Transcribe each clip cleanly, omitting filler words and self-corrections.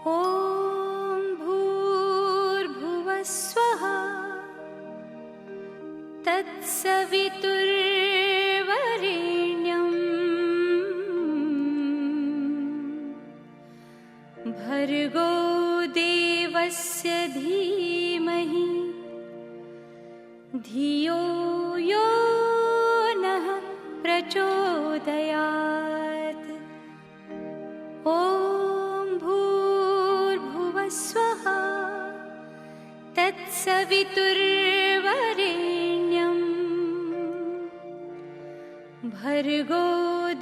ॐ भूर्भुवस्वः तत्सवितुर्वरेण्यं भर्गो देवस्य धीमहि धियो यो नः प्रचोदयात्। ॐ भूर्भुवस्वः तत्सवितुर्वरेण्यं भर्गो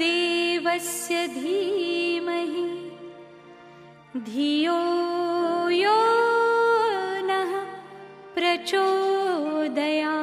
देवस्य धीमहि धियो यो नः प्रचोदयात्।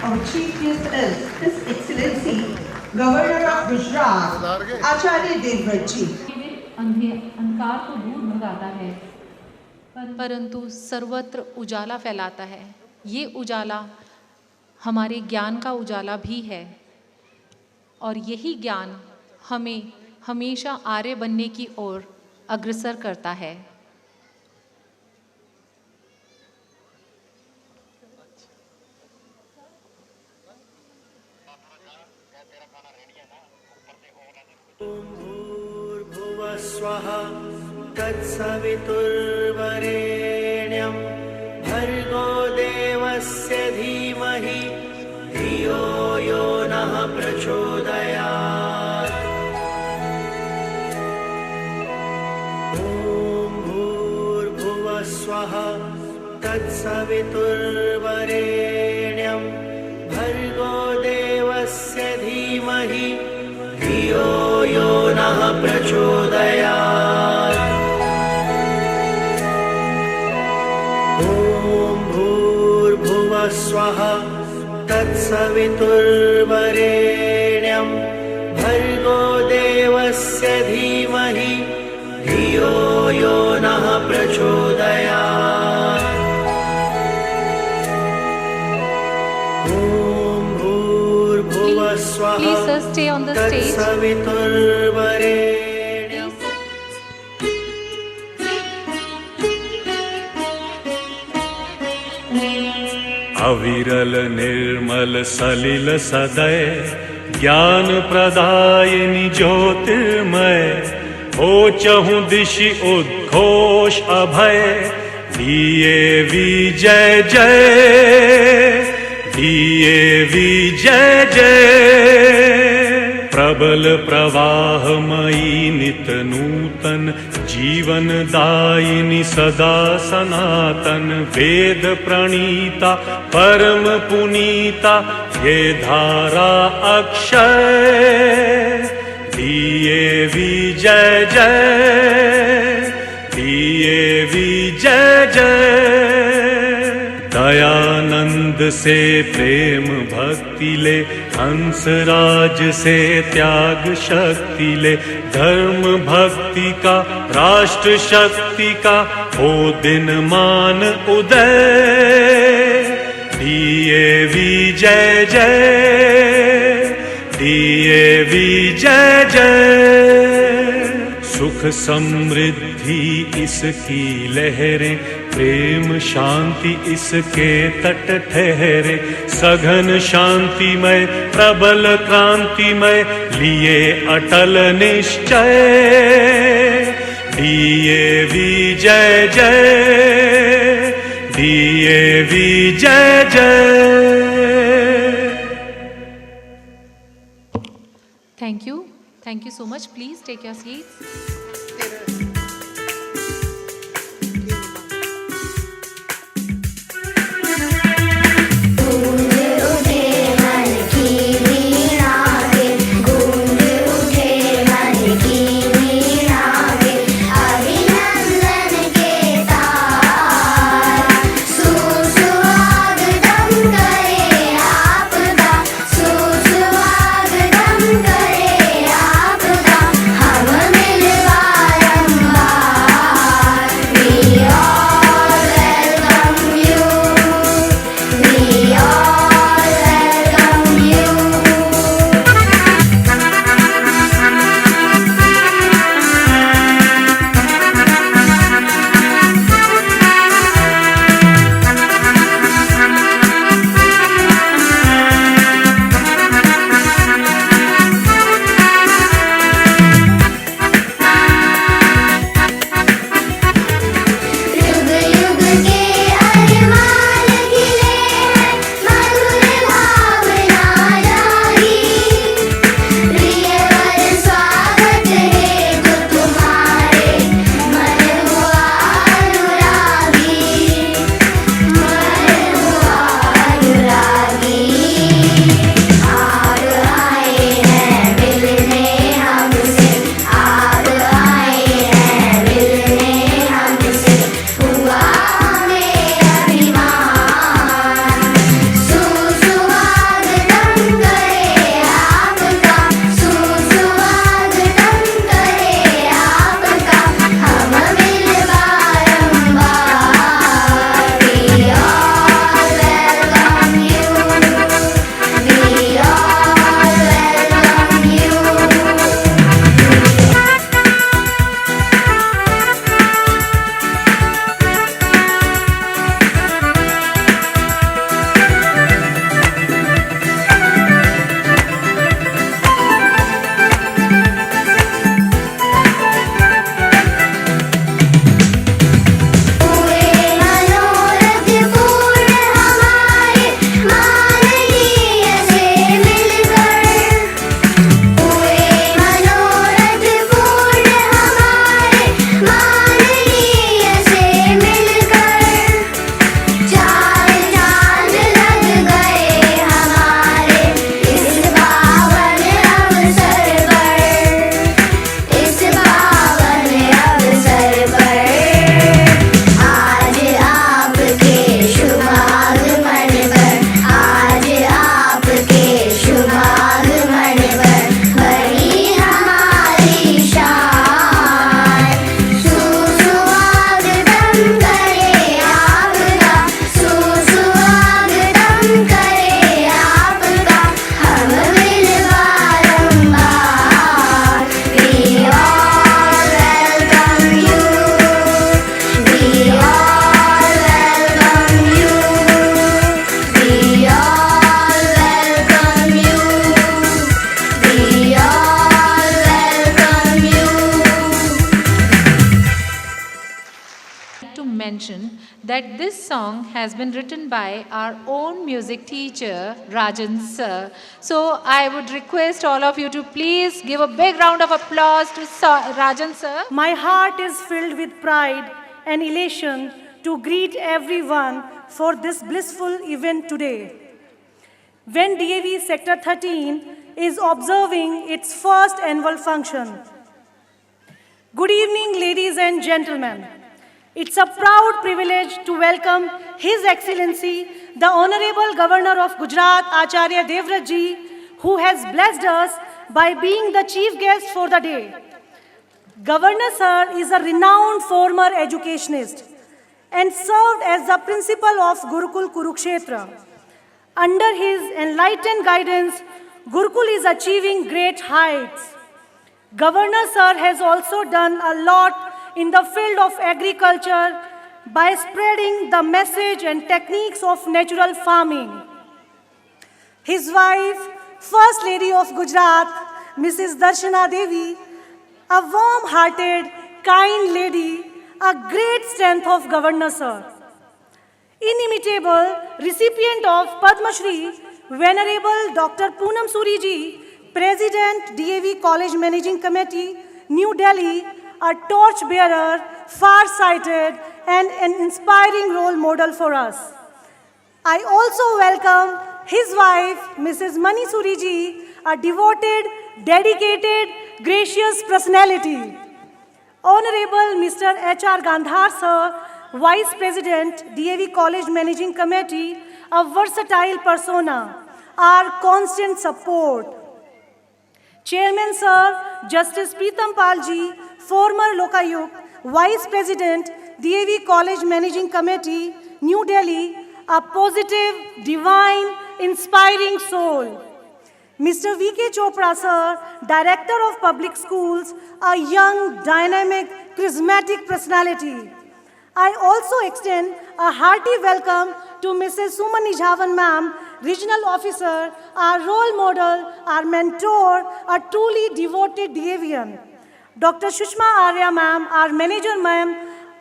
our chief guest is His Excellency Governor of Gujarat, Acharya Devvrat ji. अंधकार को दूर भगाता है, परंतु सर्वत्र उजाला फैलाता है। ये उजाला हमारे ज्ञान का उजाला भी है और यही ज्ञान हमें हमेशा आर्य बनने की ओर अग्रसर करता है। स्वः तत्सवितुर्वरेण्यं भर्गो देवस्य धीमहि धियो यो नः प्रचोदयात्। ॐ भूर्भुवः स्वः तत्सवितुर्वरेण्यं भर्गो देवस्य धीमहि धियो यो नः प्रचोदयात्। ॐ भूर्भुवः स्वः तत्सवितुर्वरेण्यं भर्गो देवस्य धीमहि धियो यो नः प्रचोदयात्। ॐ भूर्भुवः स्वः Please sir, stay on the stage. तत्सवितुर्वरेण्यं अविरल निर्मल सलिल सदय ज्ञान प्रदायिनी ज्योतिर्मय हो चहु दिशि उद्घोष अभय दिए विजय जय दिए विजय जय प्रबल प्रवाहमयी नित नूतन जीवन दायिनी सदा सनातन वेद प्रणीता परम पुनीता ये धारा अक्षय दिए विजय जय दिए विजय जय दयानंद से प्रेम भक्ति ले हंसराज से त्याग शक्ति ले धर्म भक्ति का राष्ट्र शक्ति का हो दिन मान उदय दिए विजय जय दिए विजय जय सुख समृद्धि इसकी लहरें प्रेम शांति इसके तट ठहरे सघन शांतिमय प्रबल क्रांतिमय लिए अटल निश्चय दिए विजय जय दिए विजय जय। Thank you. Thank you so much. Please take your seats. हवा मिलवा mention that this song has been written by our own music teacher, Rajan sir. So I would request all of you to please give a big round of applause to Rajan sir. My heart is filled with pride and elation to greet everyone for this blissful event today. When DAV Sector 13 is observing its first annual function. Good evening, ladies and gentlemen. It's a proud privilege to welcome His Excellency, the Honorable Governor of Gujarat, Acharya Devvrat ji, who has blessed us by being the chief guest for the day. Governor Sir is a renowned former educationist and served as the principal of Gurukul Kurukshetra. Under his enlightened guidance, Gurukul is achieving great heights. Governor Sir has also done a lot in the field of agriculture by spreading the message and techniques of natural farming. His wife, First Lady of Gujarat, Mrs. Darshana Devi, a warm-hearted, kind lady, a great strength of Governor Sir. Inimitable recipient of Padma Shri, Venerable Dr. Poonam Suri ji, President DAV College Managing Committee, New Delhi, a torchbearer, far-sighted and an inspiring role model for us. I also welcome his wife, Mrs. Mani Suri ji, a devoted, dedicated, gracious personality. Honorable Mr. H.R. Gandhar Sir, Vice President, DAV College Managing Committee, a versatile persona, our constant support. Chairman Sir, Justice Pritam Pal ji, former Lokayukt, Vice President, DAV College Managing Committee, New Delhi, a positive, divine, inspiring soul. Mr. V.K. Chopra Sir, Director of Public Schools, a young, dynamic, charismatic personality. I also extend a hearty welcome to Mrs. Suman Nijhawan Ma'am, Regional Officer, our role model, our mentor, a truly devoted DAVian. Dr. Shushma Arya Ma'am, our Manager Ma'am,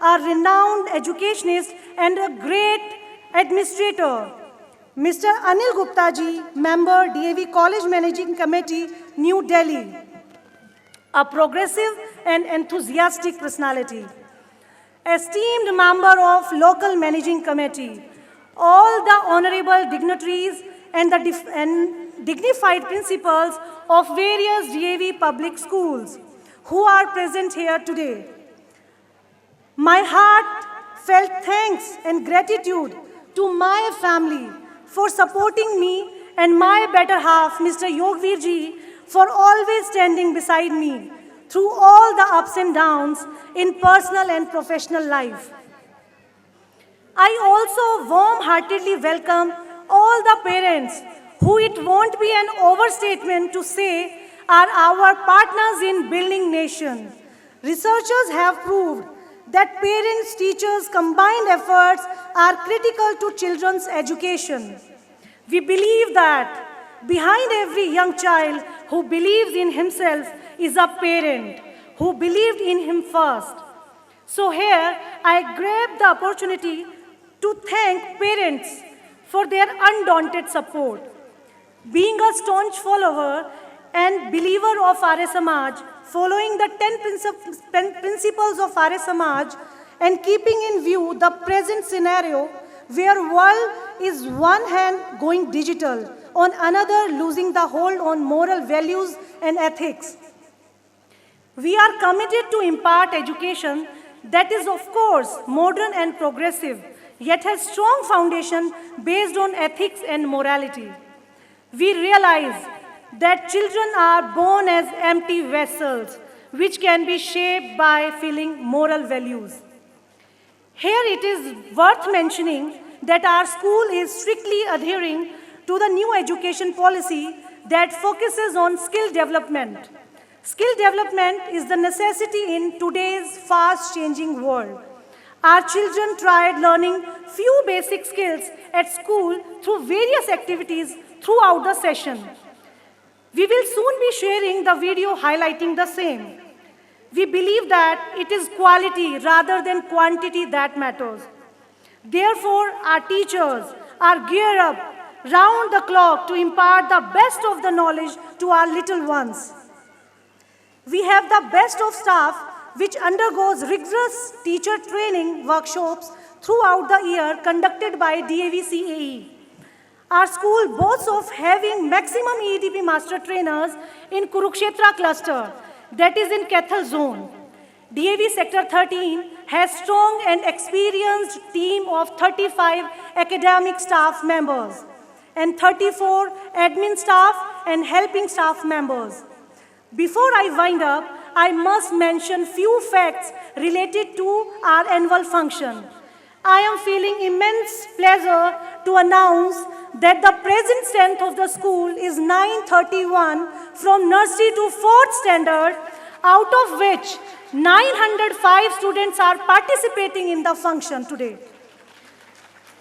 a renowned educationist and a great administrator. Mr. Anil Gupta ji, Member, DAV College Managing Committee, New Delhi, a progressive and enthusiastic personality. Esteemed member of Local Managing Committee, all the honorable dignitaries and the dignified principals of various DAV public schools who are present here today. My heart felt thanks and gratitude to my family for supporting me and my better half, Mr. Yogveer ji, for always standing beside me through all the ups and downs in personal and professional life. I also warm-heartedly welcome all the parents who, it won't be an overstatement to say, are our partners in building nation. Researchers have proved that parents-teachers' combined efforts are critical to children's education. We believe that behind every young child who believes in himself is a parent who believed in him first. So here, I grab the opportunity to thank parents for their undaunted support. Being a staunch follower and believer of Arya Samaj, following the 10 principles of Arya Samaj and keeping in view the present scenario where world is one hand going digital, on another losing the hold on moral values and ethics. We are committed to impart education that is, of course, modern and progressive, yet has strong foundation based on ethics and morality. We realize that children are born as empty vessels, which can be shaped by filling moral values. Here it is worth mentioning that our school is strictly adhering to the new education policy that focuses on skill development. Skill development is the necessity in today's fast-changing world. Our children tried learning few basic skills at school through various activities throughout the session. We will soon be sharing the video highlighting the same. We believe that it is quality rather than quantity that matters. Therefore, our teachers are geared up round the clock to impart the best of the knowledge to our little ones. We have the best of staff which undergoes rigorous teacher training workshops throughout the year conducted by DAV-CAE. Our school boasts of having maximum EDP master trainers in Kurukshetra cluster, that is in Kathal zone. DAV Sector 13 has strong and experienced team of 35 academic staff members and 34 admin staff and helping staff members. Before I wind up, I must mention few facts related to our annual function. I am feeling immense pleasure to announce that the present strength of the school is 931 from nursery to 4th standard, out of which 905 students are participating in the function today.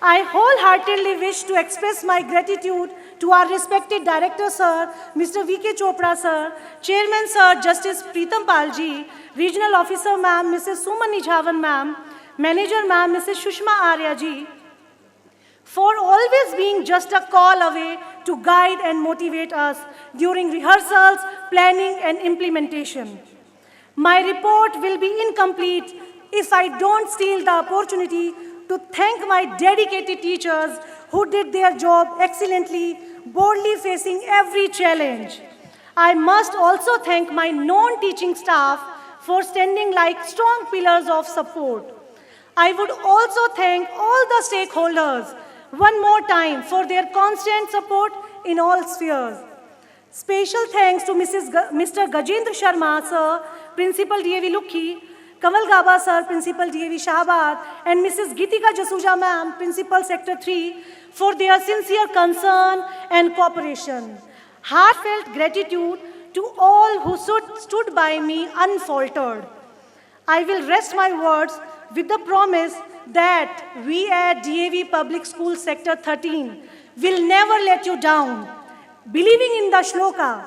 I wholeheartedly wish to express my gratitude to our respected Director Sir, Mr. V.K. Chopra Sir, Chairman Sir, Justice Preetam Palji, Regional Officer Ma'am, Mrs. Suman Nijhawan Ma'am, Manager Ma'am, Mrs. Shushma Arya Ji, for always being just a call away to guide and motivate us during rehearsals, planning and implementation. My report will be incomplete if I don't steal the opportunity to thank my dedicated teachers who did their job excellently, boldly facing every challenge. I must also thank my non-teaching staff for standing like strong pillars of support. I would also thank all the stakeholders one more time for their constant support in all spheres. Special thanks to Mr. Gajendra Sharma Sir, Principal DAV Lukhi, Kamal Gaba Sir, Principal DAV Shahabad, and Mrs. Gitika Jasuja Ma'am, Principal Sector 3, for their sincere concern and cooperation. Heartfelt gratitude to all who stood by me unfaltered. I will rest my words with the promise that we at DAV Public School Sector 13 will never let you down. Believing in the shloka,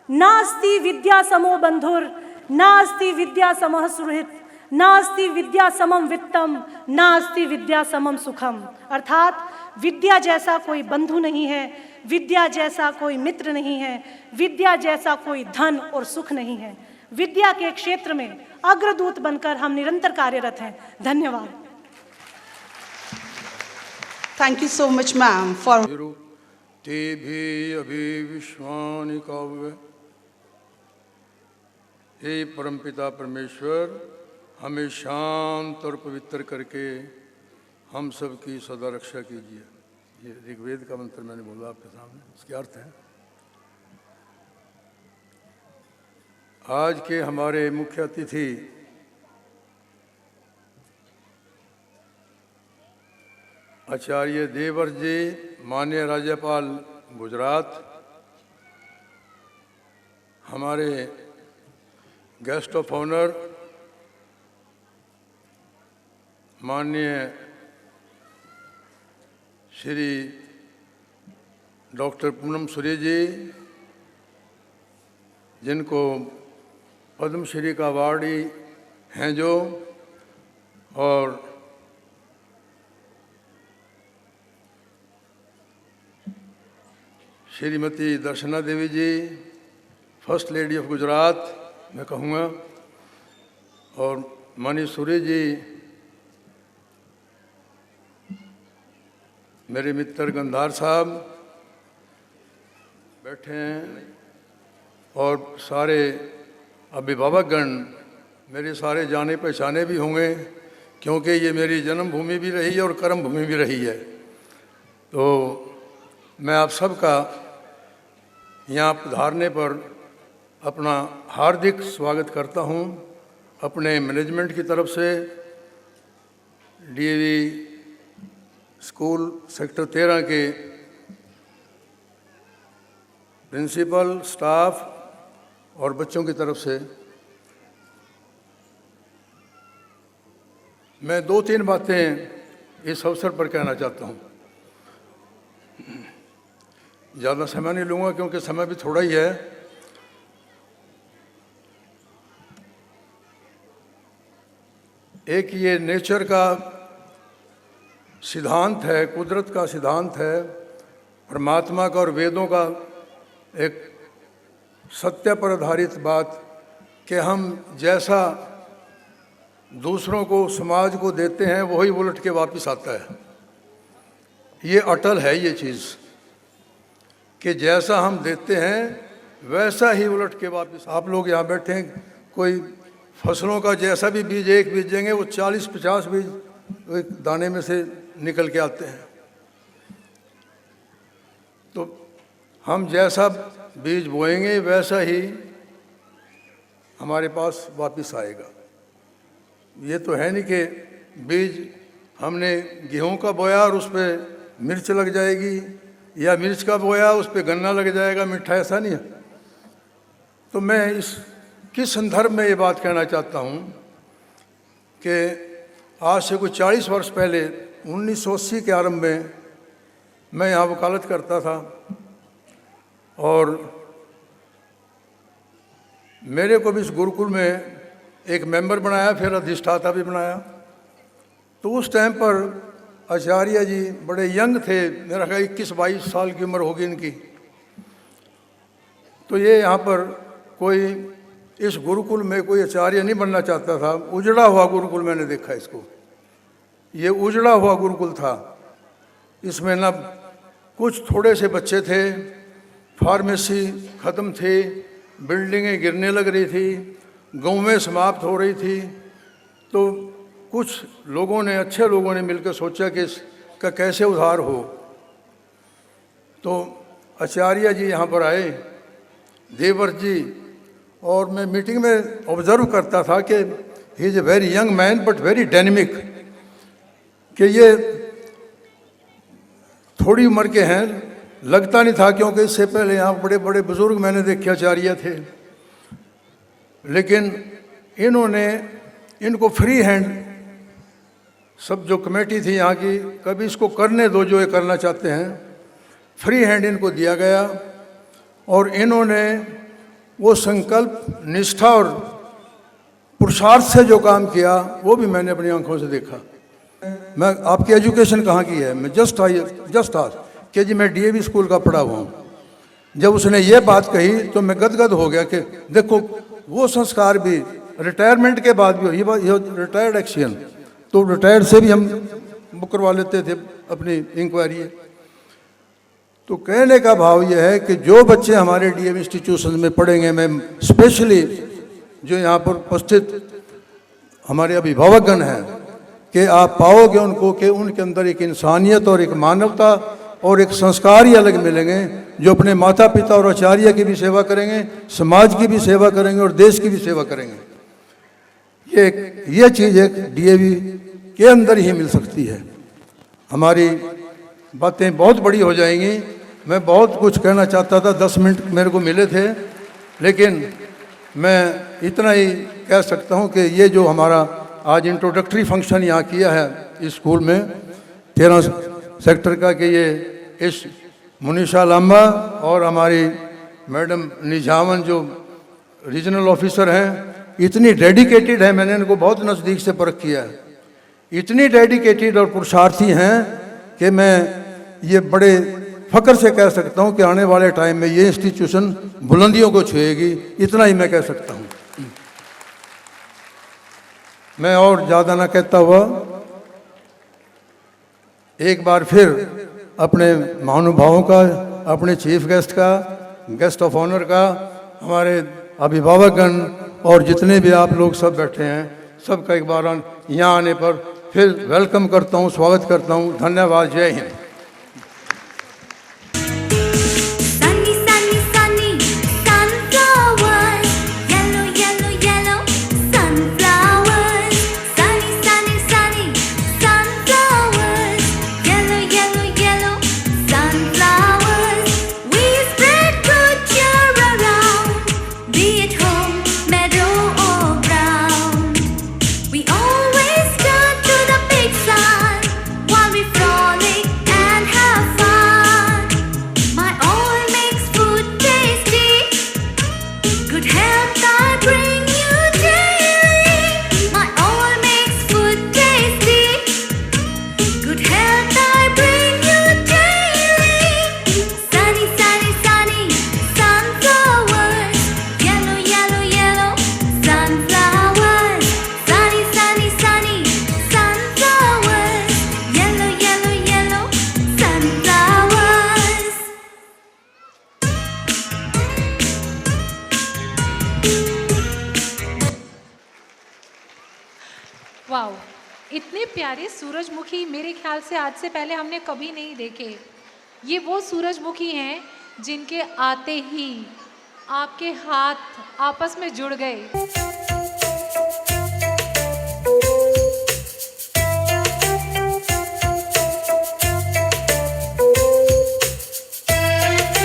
Nasti Vidya Samo Bandhur, Nasti Vidya Samah Suhrit, Nasti Vidya Samam Vittam, Nasti Vidya Samam Sukham. अर्थात विद्या जैसा कोई बंधु नहीं है, विद्या जैसा कोई मित्र नहीं है, विद्या जैसा कोई धन और सुख नहीं है. विद्या के क्षेत्र में अग्रदूत बनकर हम निरंतर कार्यरत हैं. धन्यवाद. Thank you so much, ma'am, for ते भी अभी विश्वानि काव्य. हे परमपिता परमेश्वर, हमें शांत और पवित्र करके हम सब की सदा रक्षा कीजिए. ये ऋग्वेद का मंत्र मैंने बोला आपके सामने, इसके अर्थ है. आज के हमारे मुख्य अतिथि आचार्य देवर जी, माननीय राज्यपाल गुजरात, हमारे गेस्ट ऑफ ऑनर माननीय श्री डॉक्टर पूनम सूर्य जी, जिनको पद्मश्री का अवार्डी हैं जो, और श्रीमती दर्शना देवी जी, फर्स्ट लेडी ऑफ गुजरात मैं कहूँगा, और मनीष सूर्य जी, मेरे मित्र गंधार साहब बैठे हैं, और सारे अभिभावकगण मेरे सारे जाने पहचाने भी होंगे, क्योंकि ये मेरी जन्मभूमि भी रही है और कर्म भूमि भी रही है. तो मैं आप सबका यहाँ पधारने पर अपना हार्दिक स्वागत करता हूँ. अपने मैनेजमेंट की तरफ से, डीएवी स्कूल सेक्टर 13 के प्रिंसिपल, स्टाफ और बच्चों की तरफ से मैं 2-3 बातें इस अवसर पर कहना चाहता हूँ. ज़्यादा समय नहीं लूँगा क्योंकि समय भी थोड़ा ही है. एक ये नेचर का सिद्धांत है, कुदरत का सिद्धांत है, परमात्मा का और वेदों का एक सत्य पर आधारित बात कि हम जैसा दूसरों को, समाज को देते हैं वही उलट के वापस आता है। ये अटल है ये चीज़ कि जैसा हम देते हैं वैसा ही उलट के वापस। आप लोग यहाँ बैठे हैं, कोई फसलों का जैसा भी बीज एक बीजेंगे वो 40-50 बीज एक दाने में से निकल के आते हैं। तो हम जैसा बीज बोएंगे वैसा ही हमारे पास वापस आएगा। ये तो है नहीं कि बीज हमने गेहूं का बोया और उस पर मिर्च लग जाएगी, या मिर्च का बोया उस पर गन्ना लग जाएगा, मिठा, ऐसा नहीं है। तो मैं इस किस संदर्भ में ये बात कहना चाहता हूँ कि आज से कुछ 40 वर्ष पहले 1980 के आरंभ में मैं यहाँ वकालत करता था और मेरे को भी इस गुरुकुल में एक मेंबर बनाया, फिर अधिष्ठाता भी बनाया। तो उस टाइम पर आचार्य जी बड़े यंग थे, मेरा ख्याल 21-22 साल की उम्र होगी इनकी। तो ये यहाँ पर कोई इस गुरुकुल में कोई आचार्य नहीं बनना चाहता था। उजड़ा हुआ गुरुकुल मैंने देखा इसको, ये उजड़ा हुआ गुरुकुल था। इसमें ना कुछ थोड़े से बच्चे थे, फार्मेसी ख़त्म थे, बिल्डिंगें गिरने लग रही थी, गाँवें समाप्त हो रही थी। तो कुछ लोगों ने, अच्छे लोगों ने मिलकर सोचा कि इसका कैसे उद्धार हो। तो आचार्य जी यहाँ पर आए, देवव्रत जी, और मैं मीटिंग में ऑब्जर्व करता था कि he is a very young man but very dynamic, कि ये थोड़ी उम्र के हैं, लगता नहीं था, क्योंकि इससे पहले यहाँ बड़े बड़े बुजुर्ग मैंने देखे आचार्य थे। लेकिन इनको फ्री हैंड, सब जो कमेटी थी यहाँ की, कभी इसको करने दो जो ये करना चाहते हैं, फ्री हैंड इनको दिया गया। और इन्होंने वो संकल्प, निष्ठा और पुरुषार्थ से जो काम किया वो भी मैंने अपनी आंखों से देखा। मैं आपकी एजुकेशन कहाँ की है, मैं जस्ट आज कि जी मैं डीएवी स्कूल का पढ़ा हुआ हूँ। जब उसने ये बात कही तो मैं गदगद हो गया कि देखो वो संस्कार भी रिटायरमेंट के बाद भी, ये रिटायर्ड एक्शन, तो रिटायर्ड से भी हम बुक करवा लेते थे अपनी इंक्वायरी। तो कहने का भाव यह है कि जो बच्चे हमारे डीएवी इंस्टीट्यूशन में पढ़ेंगे, मैं स्पेशली जो यहाँ पर उपस्थित हमारे अभिभावकगण हैं, कि आप पाओगे उनको कि उनके अंदर एक इंसानियत और एक मानवता और एक संस्कार ही अलग मिलेंगे, जो अपने माता पिता और आचार्य की भी सेवा करेंगे, समाज की भी सेवा करेंगे और देश की भी सेवा करेंगे। ये चीज़ एक डीएवी के अंदर ही मिल सकती है। हमारी बातें बहुत बड़ी हो जाएंगी, मैं बहुत कुछ कहना चाहता था, 10 मिनट मेरे को मिले थे, लेकिन मैं इतना ही कह सकता हूँ कि ये जो हमारा आज इंट्रोडक्टरी फंक्शन यहाँ किया है इस स्कूल में 13 सेक्टर का, कि ये इस मुनीषा लांबा और हमारी मैडम निजामन जो रीजनल ऑफिसर हैं, इतनी डेडिकेटेड है, मैंने इनको बहुत नज़दीक से परख किया है, इतनी डेडिकेटेड और पुरुषार्थी हैं कि मैं ये बड़े फ़ख्र से कह सकता हूँ कि आने वाले टाइम में ये इंस्टीट्यूशन बुलंदियों को छुएगी। इतना ही मैं कह सकता हूँ। मैं और ज़्यादा ना कहता हुआ एक बार फिर अपने महानुभावों का, अपने चीफ गेस्ट का, गेस्ट ऑफ ऑनर का, हमारे अभिभावकगण और जितने भी आप लोग सब बैठे हैं, सबका एक बार यहाँ आने पर फिर वेलकम करता हूँ, स्वागत करता हूँ। धन्यवाद। जय Hind. We always turn to the big sun while we frolic wow, इतने प्यारे सूरजमुखी मेरे ख्याल से आज से पहले हमने कभी नहीं देखे। ये वो सूरजमुखी हैं जिनके आते ही आपके हाथ आपस में जुड़ गए।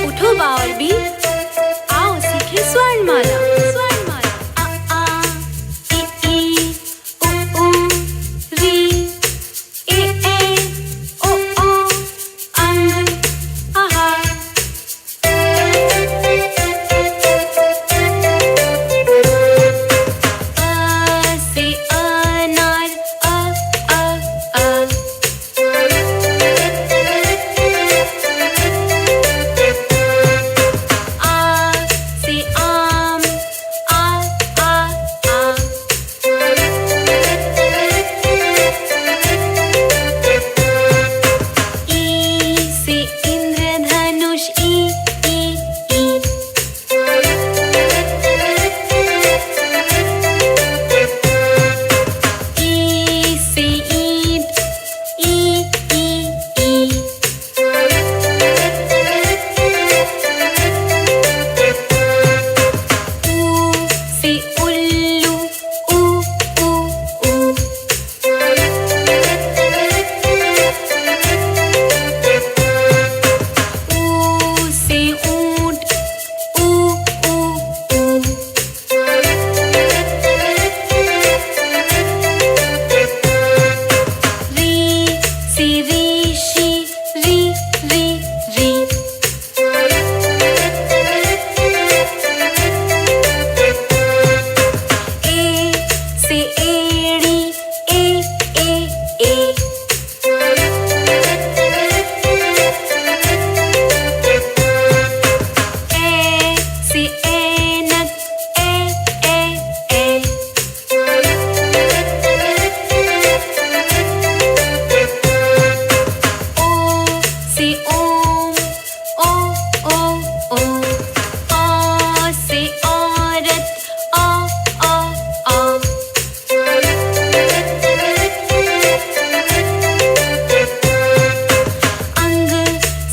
उठो बाउल भी, आओ सीखे स्वर्णमाला। स्वर्णमाला आ आ ई ई उ ऊ री ए ए ओ ओ अंग आहा। से अनार अ आ से आम आ ई से इंद्रधनुष ई ई ई से ईंट ई ई ऊ से उल्लू ऊ ऊ ऊ ऊ से ऊंट ऊ ऊ ऊ री से ऋषि री री री ए से एड़ी ए ए ए ए से ऐनक ए ए ए ओ से ओम ओ ओ ओ से औरत ओ अंग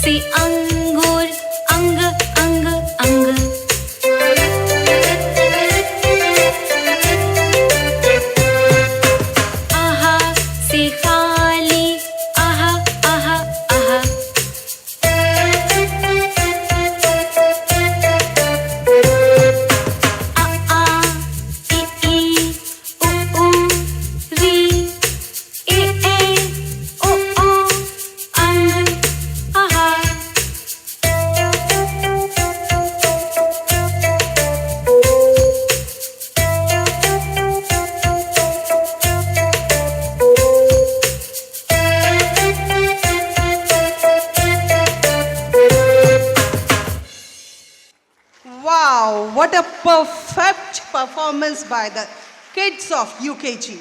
से अंगूर अंग अंग अंग आहा से खाली आहा आहा आहा। आ आ ई ई उ ऊ री ए ए ओ ओ अंग आहा। Wow, what a perfect performance by the kids of UKG.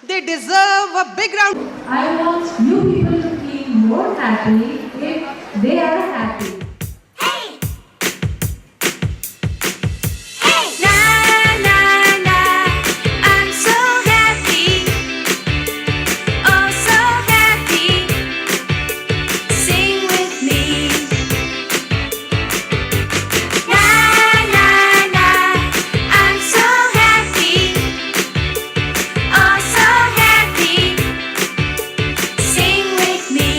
They deserve a big round. I want you people to feel more happy if they are happy. Na na na, I'm so happy, oh so happy. Sing with me. Na na na, I'm so happy, oh so happy. Sing with me.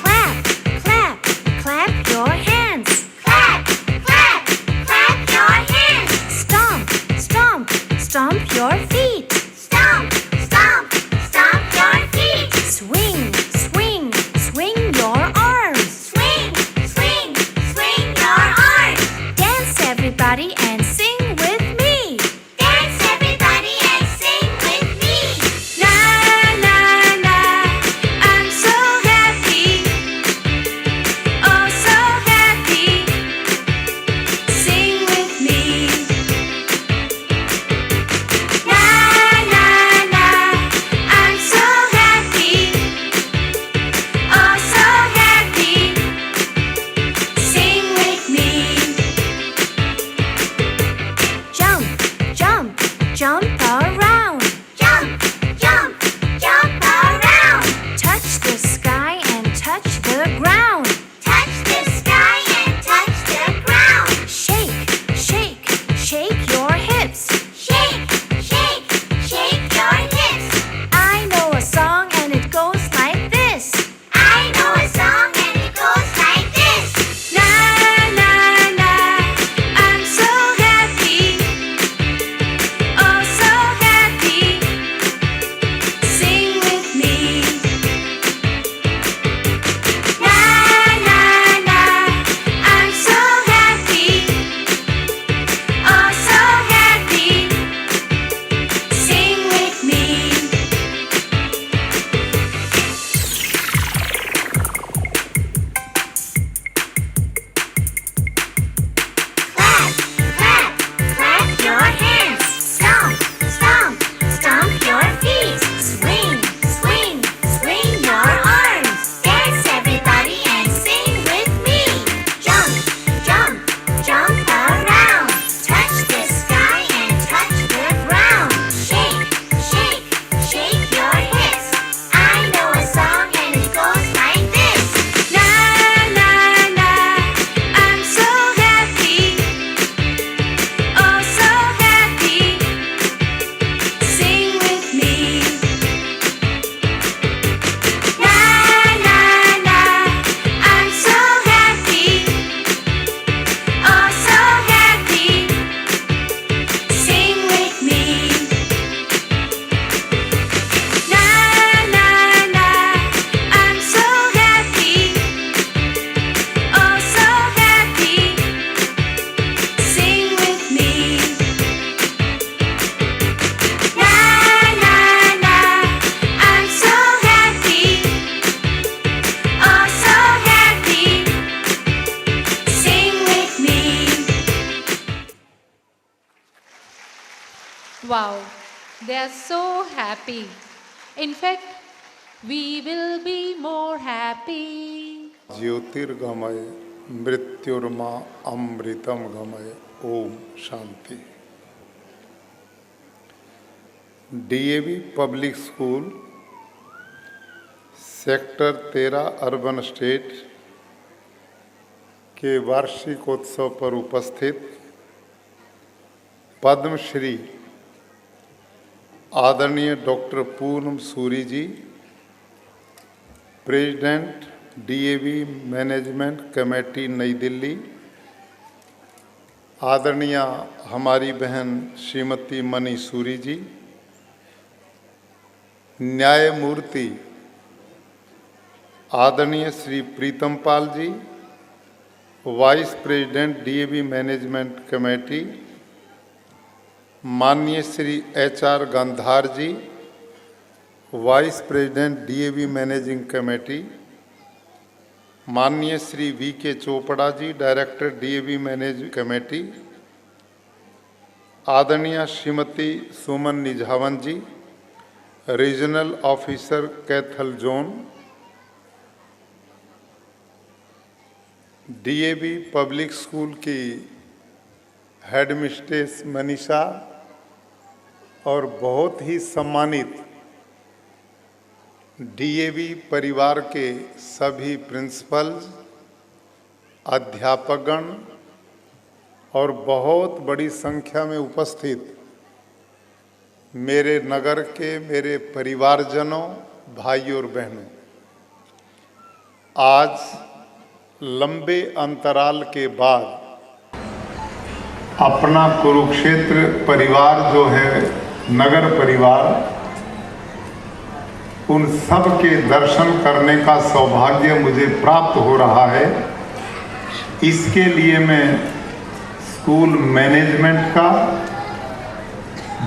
Clap, clap, clap your hands. Clap, clap, clap your hands. Stomp, stomp, stomp your feet. Stomp, stomp, stomp your feet. Swing, swing, swing your arms. Swing, swing, swing your arms. Dance everybody and sing with me. Dance everybody and sing with me. Na na na, I'm so happy, oh so happy. Sing with me. Na na na, I'm so happy, oh so happy. Sing with me. Jump, jump, jump Wow, they are so happy. In fact, we will be more happy. ज्योतिर्गमय मृत्युर्मा अमृतम गमय। ओम शांति। DAV public school sector 13 urban estate के वार्षिकोत्सव पर उपस्थित पद्मश्री आदरणीय doctor Poonam Suri ji, president DAV management committee Nai Delhi, आदरणीय हमारी बहन श्रीमती मनी सूरी जी, न्यायमूर्ति आदरणीय Shri Preetam Pal ji, vice president DAV management committee माननीय Shri HR Gandhar ji, vice president DAV managing committee, माननीय Shri VK Chopra ji, director DAV managing committee, आदरणीय Shrimati Suman Nijhawan ji, regional officer Kaithal zone, DAV public school की हेड मिस्ट्रेस मनीषा और बहुत ही सम्मानित डीएवी परिवार के सभी प्रिंसिपल्स, अध्यापकगण और बहुत बड़ी संख्या में उपस्थित मेरे नगर के मेरे परिवारजनों, भाइयों और बहनों, आज लंबे अंतराल के बाद अपना कुरुक्षेत्र परिवार जो है, नगर परिवार, उन सब के दर्शन करने का सौभाग्य मुझे प्राप्त हो रहा है। इसके लिए मैं स्कूल मैनेजमेंट का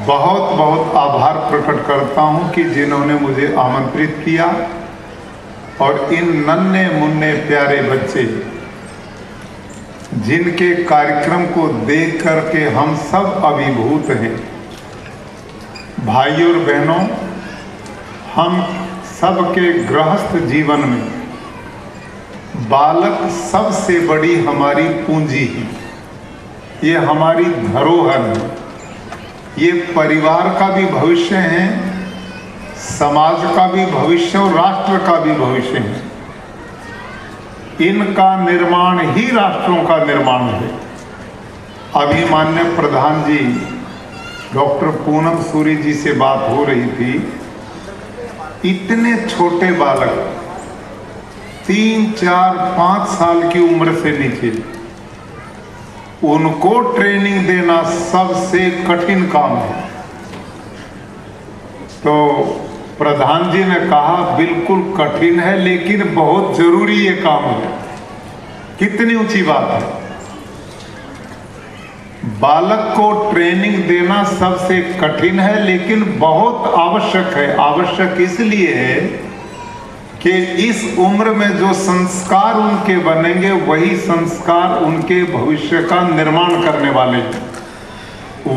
बहुत बहुत आभार प्रकट करता हूं कि जिन्होंने मुझे आमंत्रित किया और इन नन्हे मुन्ने प्यारे बच्चे जिनके कार्यक्रम को देख करके हम सब अभिभूत हैं। भाइयों और बहनों, हम सबके गृहस्थ जीवन में बालक सबसे बड़ी हमारी पूंजी है। ये हमारी धरोहर है। ये परिवार का भी भविष्य है, समाज का भी भविष्य और राष्ट्र का भी भविष्य है। इनका निर्माण ही राष्ट्रों का निर्माण है। अभी माननीय प्रधान जी डॉक्टर पूनम सूरी जी से बात हो रही थी। इतने छोटे बालक 3, 4, 5 साल की उम्र से नीचे, उनको ट्रेनिंग देना सबसे कठिन काम है। तो प्रधान जी ने कहा बिल्कुल कठिन है लेकिन बहुत जरूरी ये काम है। कितनी ऊंची बात है। बालक को ट्रेनिंग देना सबसे कठिन है लेकिन बहुत आवश्यक है। आवश्यक इसलिए है कि इस उम्र में जो संस्कार उनके बनेंगे वही संस्कार उनके भविष्य का निर्माण करने वाले हैं।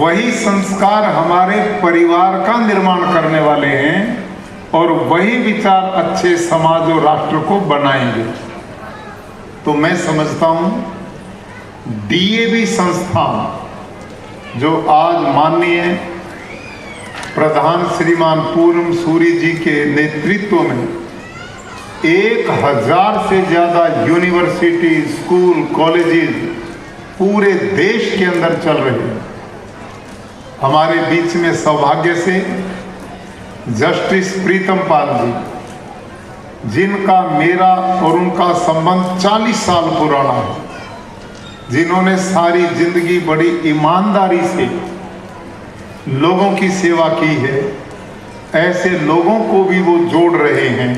वही संस्कार हमारे परिवार का निर्माण करने वाले हैं और वही विचार अच्छे समाज और राष्ट्र को बनाएंगे। तो मैं समझता हूं डीएवी संस्थान जो आज माननीय प्रधान श्रीमान पूनम सूरी जी के नेतृत्व में 1000 से ज्यादा यूनिवर्सिटी, स्कूल, कॉलेजेस पूरे देश के अंदर चल रहे हैं। हमारे बीच में सौभाग्य से जस्टिस प्रीतम पाल जी, जिनका मेरा और उनका संबंध 40 साल पुराना है, जिन्होंने सारी जिंदगी बड़ी ईमानदारी से लोगों की सेवा की है, ऐसे लोगों को भी वो जोड़ रहे हैं।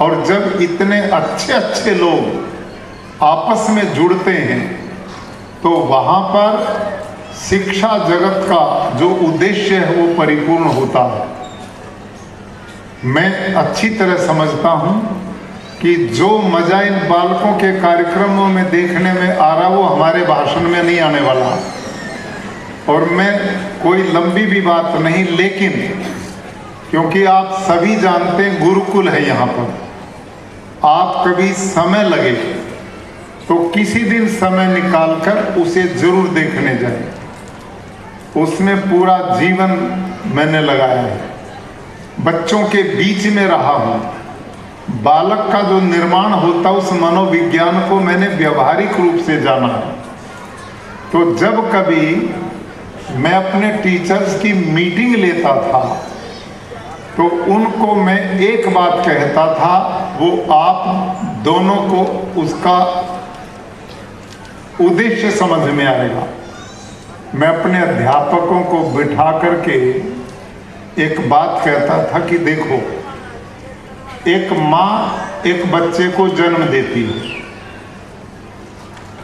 और जब इतने अच्छे अच्छे लोग आपस में जुड़ते हैं तो वहाँ पर शिक्षा जगत का जो उद्देश्य है वो परिपूर्ण होता है। मैं अच्छी तरह समझता हूँ कि जो मजा इन बालकों के कार्यक्रमों में देखने में आ रहा वो हमारे भाषण में नहीं आने वाला। और मैं कोई लंबी भी बात नहीं, लेकिन क्योंकि आप सभी जानते हैं गुरुकुल है यहाँ पर, आप कभी समय लगे तो किसी दिन समय निकालकर उसे जरूर देखने जाएं। उसमें पूरा जीवन मैंने लगाया है, बच्चों के बीच में रहा हूँ। बालक का जो निर्माण होता है उस मनोविज्ञान को मैंने व्यवहारिक रूप से जाना है। तो जब कभी मैं अपने टीचर्स की मीटिंग लेता था तो उनको मैं एक बात कहता था, वो आप दोनों को उसका उद्देश्य समझ में आएगा। मैं अपने अध्यापकों को बिठा करके एक बात कहता था कि देखो, एक माँ एक बच्चे को जन्म देती है,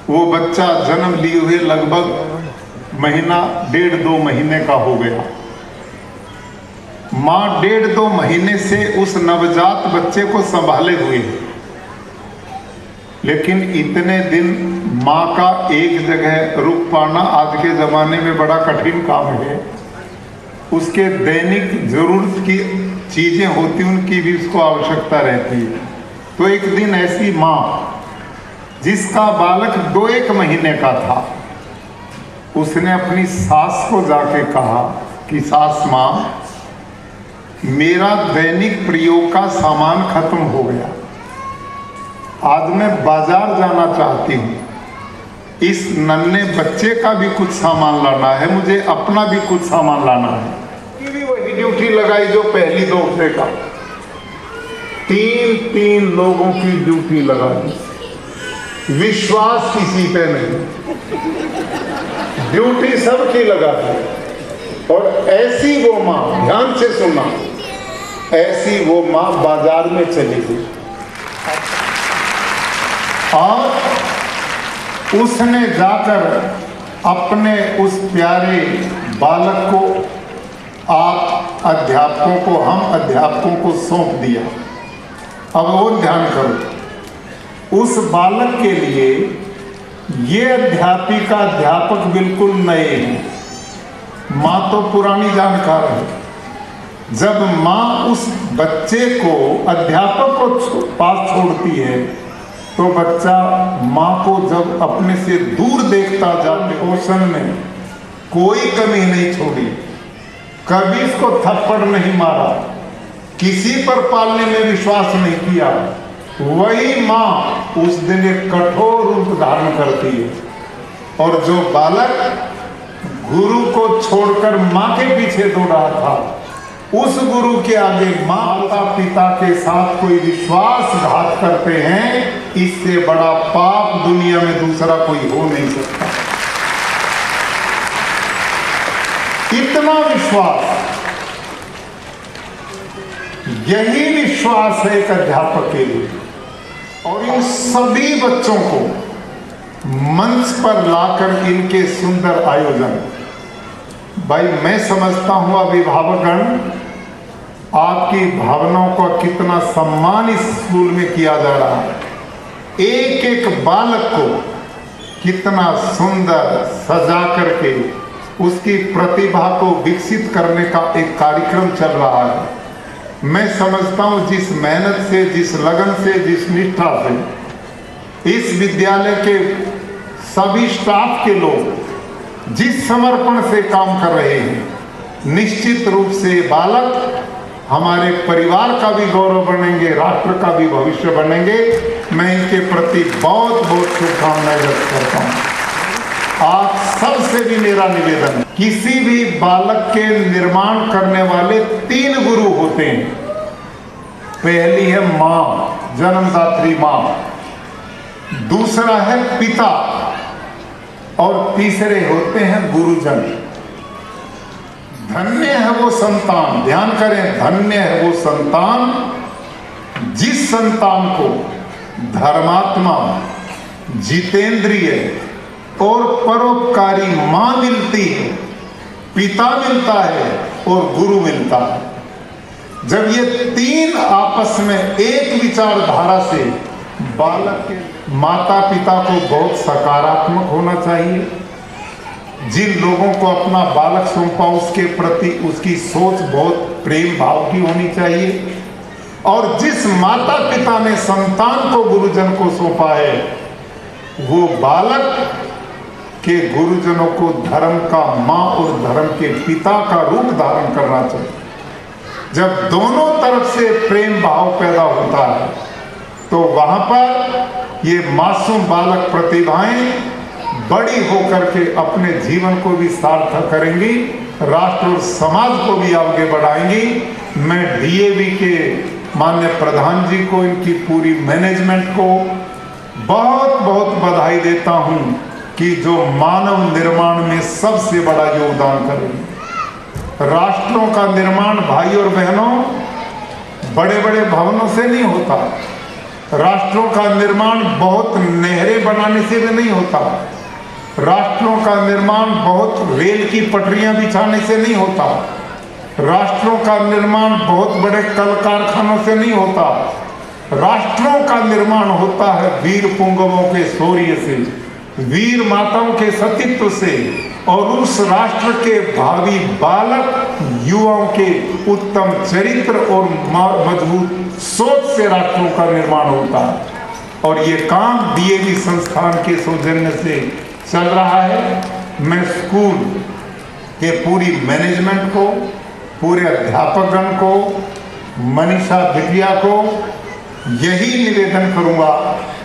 वो बच्चा जन्म लिए हुए लगभग महीना 1.5-2 महीने का हो गया। माँ 1.5-2 महीने से उस नवजात बच्चे को संभाले हुए, लेकिन इतने दिन माँ का एक जगह रुक पाना आज के ज़माने में बड़ा कठिन काम है। उसके दैनिक जरूरत की चीज़ें होती, उनकी भी उसको आवश्यकता रहती है। तो एक दिन ऐसी माँ जिसका बालक 2-1 महीने का था, उसने अपनी सास को जाके कहा कि सास माँ, मेरा दैनिक प्रयोग का सामान खत्म हो गया, आज मैं बाजार जाना चाहती हूँ, इस नन्हे बच्चे का भी कुछ सामान लाना है, मुझे अपना भी कुछ सामान लाना है। ये भी वही ड्यूटी लगाई जो पहली दफे का 3 लोगों की ड्यूटी लगा दी, विश्वास किसी पे नहीं, ड्यूटी सबकी लगा दी। और ऐसी वो माँ, ध्यान से सुनना, ऐसी वो माँ बाजार में चली गई और उसने जाकर अपने उस प्यारे बालक को आप अध्यापकों को, हम अध्यापकों को सौंप दिया। अब और ध्यान करो, उस बालक के लिए ये अध्यापिका अध्यापक बिल्कुल नए हैं, माँ तो पुरानी जानकार है। जब माँ उस बच्चे को अध्यापक को पास छोड़ती है तो बच्चा माँ को जब अपने से दूर देखता जाते, पोषण में कोई कमी नहीं छोड़ी, कभी इसको थप्पड़ नहीं मारा, किसी पर पालने में विश्वास नहीं किया, वही माँ उस दिन एक कठोर रूप धारण करती है। और जो बालक गुरु को छोड़कर माँ के पीछे दौड़ रहा था, उस गुरु के आगे माता पिता के साथ कोई विश्वासघात करते हैं, इससे बड़ा पाप दुनिया में दूसरा कोई हो नहीं सकता। इतना विश्वास, यही विश्वास है एक अध्यापक के लिए। और इन सभी बच्चों को मंच पर लाकर इनके सुंदर आयोजन, भाई मैं समझता हूं अभिभावकगण, आपकी भावनाओं का कितना सम्मान इस स्कूल में किया जा रहा है। एक एक बालक को कितना सुंदर सजा करके उसकी प्रतिभा को विकसित करने का एक कार्यक्रम चल रहा है। मैं समझता हूं जिस मेहनत से, जिस लगन से, जिस निष्ठा से इस विद्यालय के सभी स्टाफ के लोग जिस समर्पण से काम कर रहे हैं, निश्चित रूप से बालक हमारे परिवार का भी गौरव बनेंगे, राष्ट्र का भी भविष्य बनेंगे। मैं इनके प्रति बहुत बहुत शुभकामनाएं व्यक्त करता हूँ। आप सबसे भी मेरा निवेदन है, किसी भी बालक के निर्माण करने वाले 3 गुरु होते हैं। पहली है माँ, जन्मदात्री माँ, दूसरा है पिता, और तीसरे होते हैं गुरुजन। धन्य है वो संतान, ध्यान करें, धन्य है वो संतान जिस संतान को धर्मात्मा, जितेंद्रिय और परोपकारी माँ मिलती है, पिता मिलता है और गुरु मिलता है। जब ये 3 आपस में एक विचारधारा से, बालक के माता पिता को बहुत सकारात्मक होना चाहिए, जिन लोगों को अपना बालक सौंपा उसके प्रति उसकी सोच बहुत प्रेम भाव की होनी चाहिए। और जिस माता पिता ने संतान को गुरुजन को सौंपा है वो बालक के गुरुजनों को धर्म का माँ और धर्म के पिता का रूप धारण करना चाहिए। जब दोनों तरफ से प्रेम भाव पैदा होता है तो वहां पर ये मासूम बालक प्रतिभाएं बड़ी होकर के अपने जीवन को भी सार्थक करेंगी, राष्ट्र और समाज को भी आगे बढ़ाएंगी। मैं डीएवी के माननीय प्रधान जी को, इनकी पूरी मैनेजमेंट को बहुत बहुत बधाई देता हूं कि जो मानव निर्माण में सबसे बड़ा योगदान करेंगे। राष्ट्रों का निर्माण भाई और बहनों बड़े बड़े भवनों से नहीं होता, राष्ट्रों का निर्माण बहुत नहरें बनाने से भी नहीं होता, राष्ट्रों का निर्माण बहुत रेल की पटरियां बिछाने से नहीं होता, राष्ट्रों का निर्माण बहुत बड़े कल कारखानों से नहीं होता। राष्ट्रों का निर्माण होता है वीर पुंगवों के शौर्य से, वीर माताओं के सतीत्व से और उस राष्ट्र के भावी बालक युवाओं के उत्तम चरित्र और मजबूत सोच से राष्ट्रों का निर्माण होता है। और ये काम डीएवी संस्थान के सौजन्य से चल रहा है। मैं स्कूल के पूरी मैनेजमेंट को, पूरे अध्यापकगण को, मनीषा बिटिया को यही निवेदन करूंगा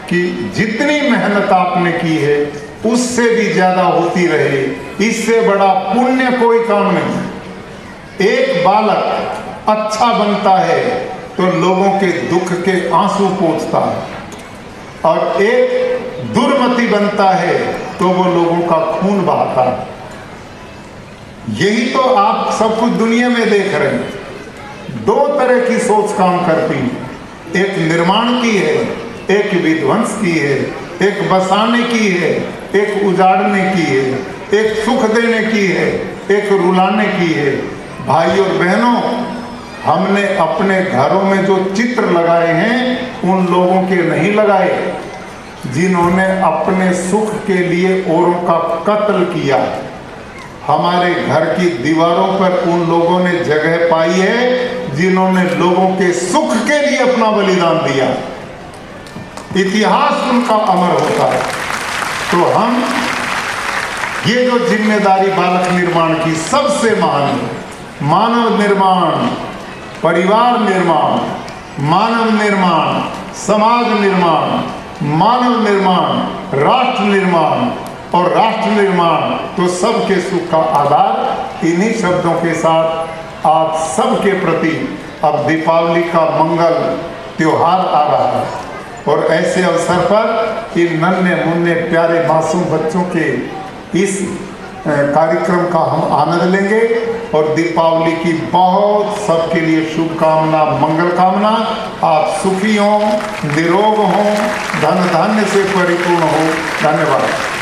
कि जितनी मेहनत आपने की है उससे भी ज्यादा होती रहे। इससे बड़ा पुण्य कोई काम नहीं। एक बालक अच्छा बनता है तो लोगों के दुख के आंसू पोंछता है, और एक दुर्मति बनता है तो वो लोगों का खून बहाता है। यही तो आप सब कुछ दुनिया में देख रहे हैं। दो तरह की सोच काम करती है, एक निर्माण की है, एक विध्वंस की है, एक बसाने की है, एक उजाड़ने की है, एक सुख देने की है, एक रुलाने की है। भाई और बहनों, हमने अपने घरों में जो चित्र लगाए हैं उन लोगों के नहीं लगाए जिन्होंने अपने सुख के लिए औरों का कत्ल किया। हमारे घर की दीवारों पर उन लोगों ने जगह पाई है जिन्होंने लोगों के सुख के लिए अपना बलिदान दिया। इतिहास उनका अमर होता है। तो हम ये जो जिम्मेदारी बालक निर्माण की सबसे महान है, मानव निर्माण, परिवार निर्माण, मानव निर्माण, समाज निर्माण, मानव निर्माण, राष्ट्र निर्माण और राष्ट्र निर्माण, तो सबके सुख का आधार। इन्हीं शब्दों के साथ आप सबके प्रति अब दीपावली का मंगल त्योहार आ रहा है और ऐसे अवसर पर इन नन्हे मुन्ने प्यारे मासूम बच्चों के इस कार्यक्रम का हम आनंद लेंगे और दीपावली की बहुत सबके लिए शुभकामना, मंगल कामना। आप सुखी हों, निरोग हों, धन धान्य से परिपूर्ण हो। धन्यवाद।